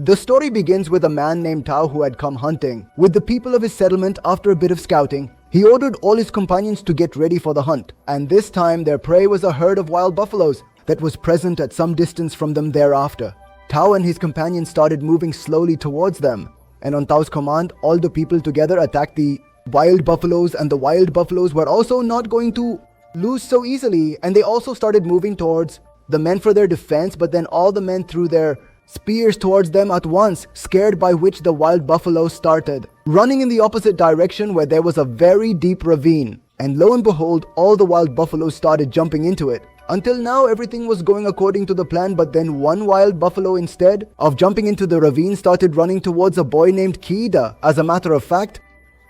The story begins with a man named Tao who had come hunting with the people of his settlement. After a bit of scouting, he ordered all his companions to get ready for the hunt, and this time their prey was a herd of wild buffaloes that was present at some distance from them thereafter. Tao and his companions started moving slowly towards them, and on Tao's command, all the people together attacked the wild buffaloes, and the wild buffaloes were also not going to lose so easily, and they also started moving towards the men for their defense, but then all the men threw their spears towards them at once, scared by which the wild buffalo started running in the opposite direction where there was a very deep ravine. And lo and behold, all the wild buffaloes started jumping into it. Until now, everything was going according to the plan, but then one wild buffalo, instead of jumping into the ravine, started running towards a boy named Kida. As a matter of fact,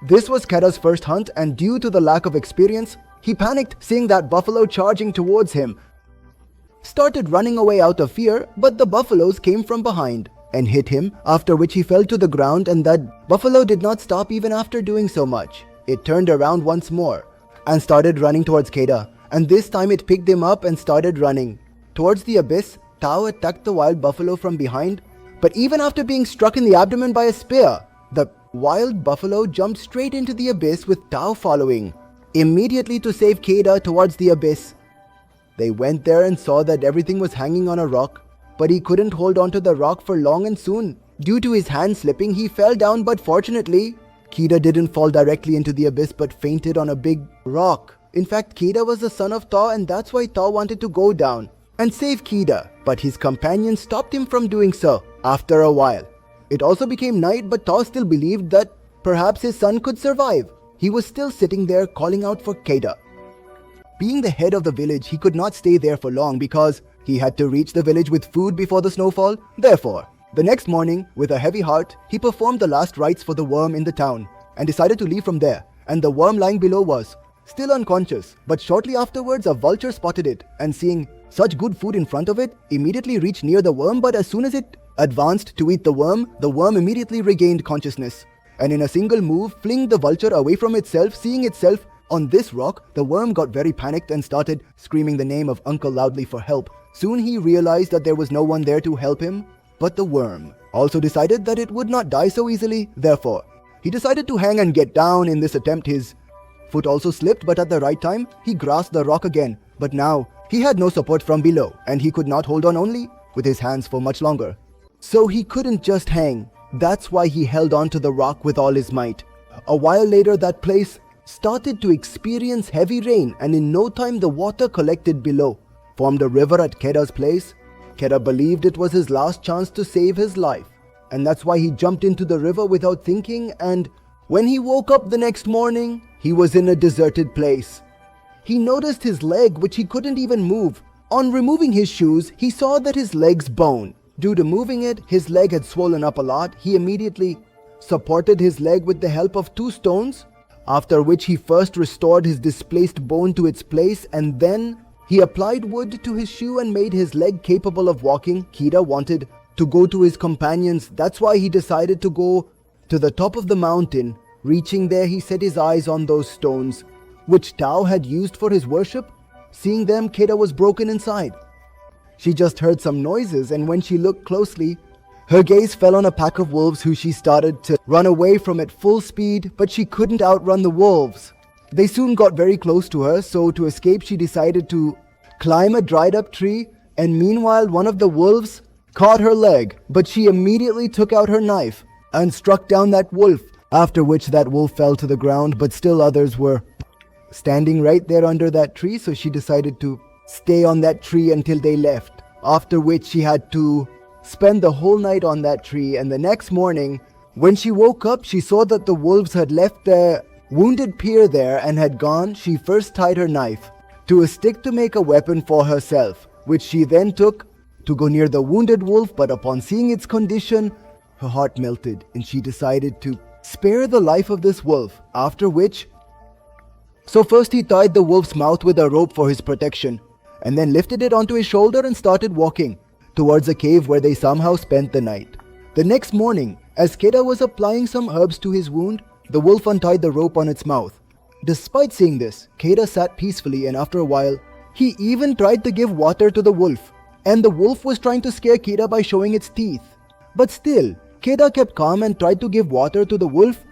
this was Keda's first hunt, and due to the lack of experience, he panicked seeing that buffalo charging towards him, started running away out of fear, but the buffaloes came from behind and hit him, after which he fell to the ground, and that buffalo did not stop even after doing so much. It turned around once more and started running towards Keda, and this time it picked him up and started running towards the abyss. Tao attacked the wild buffalo from behind, but even after being struck in the abdomen by a spear, the wild buffalo jumped straight into the abyss with Tao following immediately to save Keda towards the abyss. They went there and saw that everything was hanging on a rock, but he couldn't hold onto the rock for long, and soon, due to his hand slipping, he fell down. But fortunately, Keda didn't fall directly into the abyss but fainted on a big rock. In fact, Keda was the son of Tao, and that's why Tao wanted to go down and save Keda, but his companions stopped him from doing so. After a while, it also became night, but Tao still believed that perhaps his son could survive. He was still sitting there calling out for Keda. Being the head of the village, he could not stay there for long because he had to reach the village with food before the snowfall. Therefore, the next morning, with a heavy heart, he performed the last rites for the worm in the town and decided to leave from there. And the worm lying below was still unconscious, but shortly afterwards a vulture spotted it, and seeing such good food in front of it, immediately reached near the worm. But as soon as it advanced to eat the worm immediately regained consciousness, and in a single move flinged the vulture away from itself. Seeing itself on this rock, the worm got very panicked and started screaming the name of Uncle loudly for help. Soon he realized that there was no one there to help him, but the worm also decided that it would not die so easily. Therefore, he decided to hang and get down. In this attempt, his foot also slipped, but at the right time, he grasped the rock again. But now, he had no support from below, and he could not hold on only with his hands for much longer. So he couldn't just hang. That's why he held on to the rock with all his might. A while later, that place started to experience heavy rain, and in no time the water collected below, formed a river at Keda's place. Keda believed it was his last chance to save his life, and that's why he jumped into the river without thinking. And when he woke up the next morning, he was in a deserted place. He noticed his leg, which he couldn't even move. On removing his shoes, he saw that his leg's bone. Due to moving it, his leg had swollen up a lot. He immediately supported his leg with the help of 2 stones, after which he first restored his displaced bone to its place, and then he applied wood to his shoe and made his leg capable of walking. Keda wanted to go to his companions. That's why he decided to go to the top of the mountain. Reaching there, he set his eyes on those stones, which Tao had used for his worship. Seeing them, Keda was broken inside. She just heard some noises, and when she looked closely, her gaze fell on a pack of wolves who she started to run away from at full speed, but she couldn't outrun the wolves. They soon got very close to her, so to escape she decided to climb a dried up tree, and meanwhile one of the wolves caught her leg, but she immediately took out her knife and struck down that wolf, after which that wolf fell to the ground, but still others were standing right there under that tree, so she decided to stay on that tree until they left, after which she had to spend the whole night on that tree. And the next morning, when she woke up, she saw that the wolves had left their wounded peer there and had gone. She first tied her knife to a stick to make a weapon for herself, which she then took to go near the wounded wolf, but upon seeing its condition, her heart melted and she decided to spare the life of this wolf. After which, so first he tied the wolf's mouth with a rope for his protection, and then lifted it onto his shoulder and started walking towards a cave where they somehow spent the night. The next morning, as Keda was applying some herbs to his wound, the wolf untied the rope on its mouth. Despite seeing this, Keda sat peacefully, and after a while, he even tried to give water to the wolf. And the wolf was trying to scare Keda by showing its teeth. But still, Keda kept calm and tried to give water to the wolf.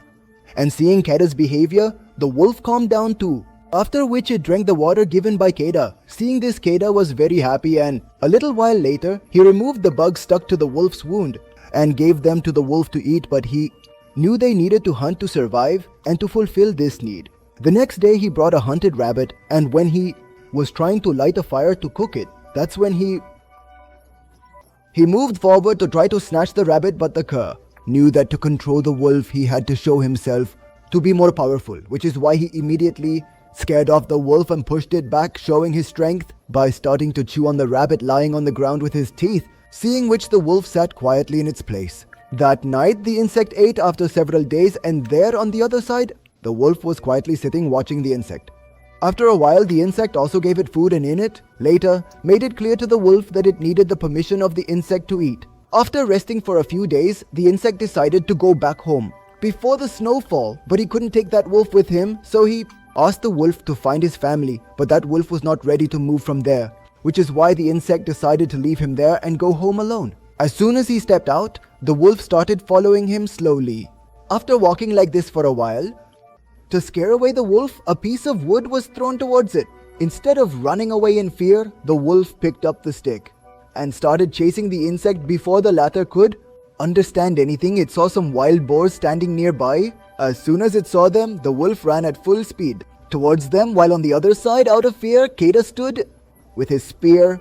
And seeing Keda's behavior, the wolf calmed down too. After which it drank the water given by Keda. Seeing this, Keda was very happy, and a little while later, he removed the bugs stuck to the wolf's wound and gave them to the wolf to eat, but he knew they needed to hunt to survive and to fulfill this need. The next day he brought a hunted rabbit, and when he was trying to light a fire to cook it, that's when he moved forward to try to snatch the rabbit, but the cur knew that to control the wolf he had to show himself to be more powerful, which is why he immediately scared off the wolf and pushed it back, showing his strength by starting to chew on the rabbit lying on the ground with his teeth, seeing which the wolf sat quietly in its place. That night the insect ate after several days, and there on the other side, the wolf was quietly sitting watching the insect. After a while, the insect also gave it food, and in it, later, made it clear to the wolf that it needed the permission of the insect to eat. After resting for a few days, the insect decided to go back home before the snowfall, but he couldn't take that wolf with him, so he asked the wolf to find his family, but that wolf was not ready to move from there, which is why the insect decided to leave him there and go home alone. As soon as he stepped out, the wolf started following him slowly. After walking like this for a while, to scare away the wolf, a piece of wood was thrown towards it. Instead of running away in fear, the wolf picked up the stick and started chasing the insect. Before the latter could understand anything, it saw some wild boars standing nearby. As soon as it saw them, the wolf ran at full speed towards them, while on the other side, out of fear, Keda stood with his spear.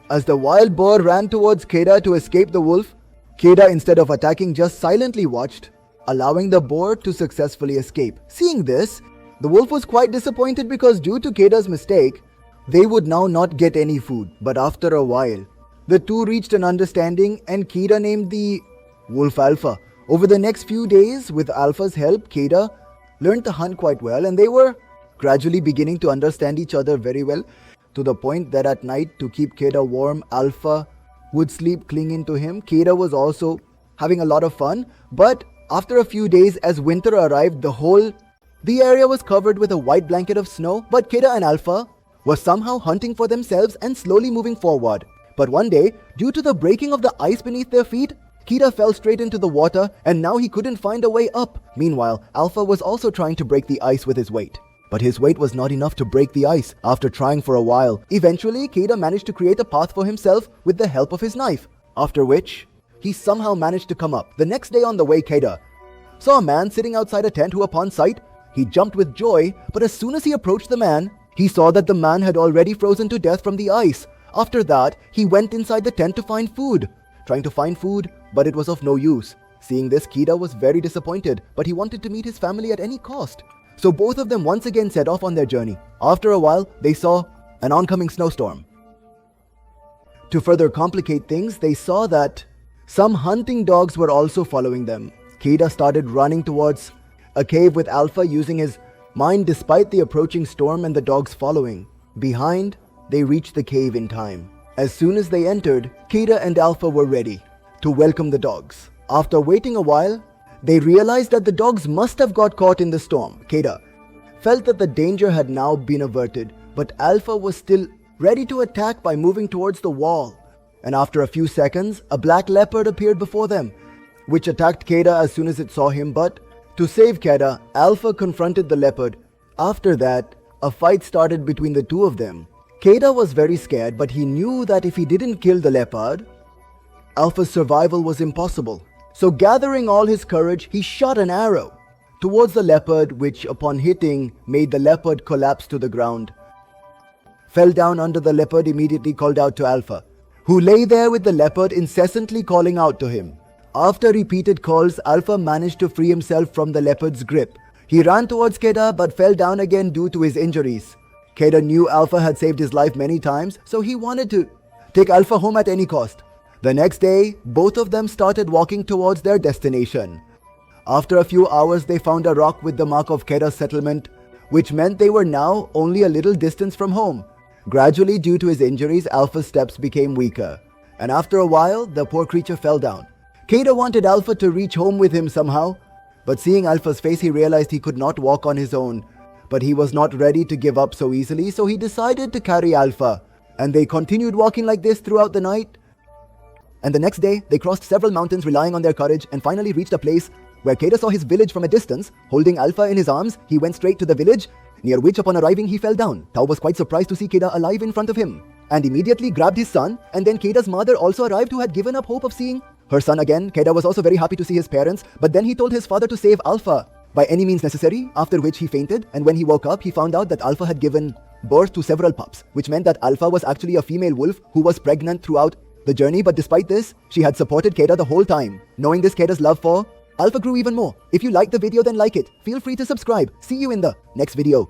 As the wild boar ran towards Keda to escape the wolf, Keda, instead of attacking, just silently watched, allowing the boar to successfully escape. Seeing this, the wolf was quite disappointed because due to Keda's mistake, they would now not get any food. But after a while, the two reached an understanding, and Keda named the wolf Alpha. Over the next few days, with Alpha's help, Keda learned to hunt quite well, and they were gradually beginning to understand each other very well, to the point that at night, to keep Keda warm, Alpha would sleep clinging to him. Keda was also having a lot of fun, but after a few days, as winter arrived, the area was covered with a white blanket of snow, but Keda and Alpha were somehow hunting for themselves and slowly moving forward. But one day, due to the breaking of the ice beneath their feet, Keda fell straight into the water, and now he couldn't find a way up. Meanwhile, Alpha was also trying to break the ice with his weight. But his weight was not enough to break the ice after trying for a while. Eventually, Keda managed to create a path for himself with the help of his knife, after which he somehow managed to come up. The next day on the way, Keda saw a man sitting outside a tent who, upon sight, he jumped with joy, but as soon as he approached the man, he saw that the man had already frozen to death from the ice. After that, he went inside the tent to find food. Trying to find food, but it was of no use. Seeing this, Keda was very disappointed, but he wanted to meet his family at any cost. So both of them once again set off on their journey. After a while, they saw an oncoming snowstorm. To further complicate things, they saw that some hunting dogs were also following them. Keda started running towards a cave with Alpha, using his mind despite the approaching storm and the dogs following. Behind, they reached the cave in time. As soon as they entered, Keda and Alpha were ready to welcome the dogs. After waiting a while, they realized that the dogs must have got caught in the storm. Keda felt that the danger had now been averted, but Alpha was still ready to attack by moving towards the wall. And after a few seconds, a black leopard appeared before them, which attacked Keda as soon as it saw him. But to save Keda, Alpha confronted the leopard. After that, a fight started between the two of them. Keda was very scared, but he knew that if he didn't kill the leopard, Alpha's survival was impossible. So gathering all his courage, he shot an arrow towards the leopard, which upon hitting made the leopard collapse to the ground. Fell down under the leopard, immediately called out to Alpha, who lay there with the leopard incessantly calling out to him. After repeated calls, Alpha managed to free himself from the leopard's grip. He ran towards Keda but fell down again due to his injuries. Keda knew Alpha had saved his life many times, so he wanted to take Alpha home at any cost. The next day, both of them started walking towards their destination. After a few hours, they found a rock with the mark of Keda's settlement, which meant they were now only a little distance from home. Gradually, due to his injuries, Alpha's steps became weaker, and after a while, the poor creature fell down. Keda wanted Alpha to reach home with him somehow, but seeing Alpha's face, he realized he could not walk on his own. But he was not ready to give up so easily, so he decided to carry Alpha, and they continued walking like this throughout the night And the next day, they crossed several mountains relying on their courage and finally reached a place where Keda saw his village from a distance. Holding Alpha in his arms, he went straight to the village, near which upon arriving he fell down. Tao was quite surprised to see Keda alive in front of him and immediately grabbed his son, and then Keda's mother also arrived, who had given up hope of seeing her son again. Keda was also very happy to see his parents, but then he told his father to save Alpha by any means necessary, after which he fainted, and when he woke up he found out that Alpha had given birth to several pups, which meant that Alpha was actually a female wolf who was pregnant throughout the journey. But despite this, she had supported Keda the whole time. Knowing this, Keda's love for Alpha grew even more. If you liked the video, then like it. Feel free to subscribe. See you in the next video.